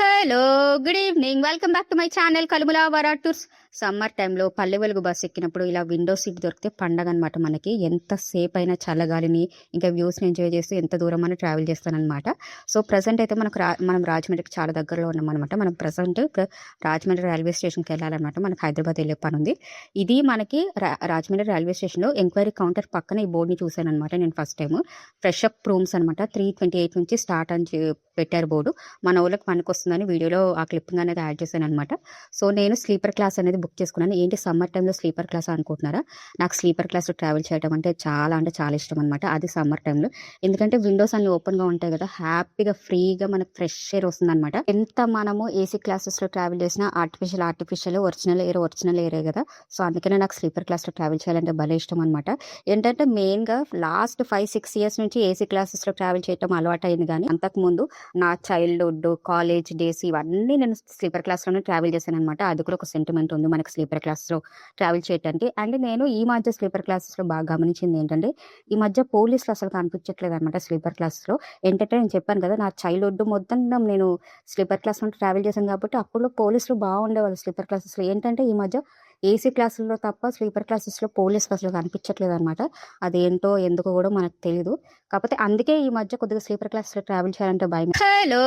Hello, good evening. Welcome back to my channel Kalumula Vara tours. Summer టైంలో పల్లె వెలుగు bus ఎక్కినప్పుడు ఇలా విండో సీట్ దొరికితే పండగ అనమాట. మనకి ఎంతసేపు అయినా చల్లగాలిని ఇంకా వ్యూస్ని ఎంజాయ్ చేస్తూ ఎంత దూరం అని ట్రావెల్ చేస్తానమాట. సో ప్రజెంట్ అయితే మనం రాజమండ్రికి చాలా దగ్గరలో ఉన్నామన్నమాట. మనం ప్రజెంట్ రాజమండ్రి రైల్వే స్టేషన్కి వెళ్ళాలన్నమాట. మనకి హైదరాబాద్ వెళ్ళే పని ఉంది. ఇది మనకి రాజమండ్రి రైల్వే స్టేషన్లో ఎంక్వైరీ కౌంటర్ పక్కన ఈ బోర్డుని చూశాను అనమాట. నేను first time fresh up rooms అనమాట. 328 నుంచి స్టార్ట్ అని పెట్టారు బోర్డు. మన ఊళ్ళకి పనికి వస్తుందని వీడియోలో ఆ క్లిప్పింగ్ అనేది యాడ్ చేశాను అనమాట. సో నేను స్లీపర్ క్లాస్ అనేది బుక్ చేసుకున్నాను. ఏంటి సమ్మర్ టైంలో స్లీపర్ క్లాస్ అనుకుంటున్నారా? నాకు స్లీపర్ క్లాస్లో ట్రావెల్ చేయడం అంటే చాలా ఇష్టం అనమాట. అది సమ్మర్ టైంలో, ఎందుకంటే విండోస్ అన్ని ఓపెన్గా ఉంటాయి కదా, హ్యాపీగా ఫ్రీగా మనకు ఫ్రెష్ ఎయిర్ వస్తుంది అనమాట. ఎంత మనము ఏసీ క్లాసెస్లో ట్రావెల్ చేసినా ఆర్టిఫిషియల్ ఒరిజినల్ ఎయిరే కదా. సో అందుకనే నాకు స్లీపర్ క్లాస్లో ట్రావెల్ చేయాలంటే భలే ఇష్టం అనమాట. ఏంటంటే మెయిన్గా లాస్ట్ 5-6 ఇయర్స్ నుంచి ఏసీ క్లాసెస్లో ట్రావెల్ చేయడం అలవాటు అయింది. కానీ అంతకుముందు నా చైల్డ్హుడ్, కాలేజ్ డేస్ ఇవన్నీ నేను స్లీపర్ క్లాస్లోనే ట్రావెల్ చేశాను అనమాట. అది కూడా ఒక సెంటిమెంట్ ఉంది మనకి స్లీపర్ క్లాస్లో ట్రావెల్ చేయడానికి. అండ్ నేను ఈ మధ్య స్లీపర్ క్లాసెస్లో బాగా గమనించింది ఏంటంటే, ఈ మధ్య పోలీసులు అసలు కనిపించట్లేదు అనమాట స్లీపర్ క్లాస్లో. ఏంటంటే నేను చెప్పాను కదా, నా చైల్డ్హుడ్ మొత్తం నేను స్లీపర్ క్లాస్లో ట్రావెల్ చేశాను కాబట్టి అప్పుడు పోలీసులు బాగుండేవాళ్ళు స్లీపర్ క్లాసెస్లో. ఏంటంటే ఈ మధ్య ఏసీ క్లాసుల్లో తప్ప స్లీపర్ క్లాసెస్లో పోలీసులు అసలు కనిపించట్లేదు అనమాట. అదేంటో ఎందుకో కూడా మనకు తెలియదు. కాకపోతే అందుకే ఈ మధ్య కొద్దిగా స్లీపర్ క్లాస్లో ట్రావెల్ చేయాలంటే భయం. హలో.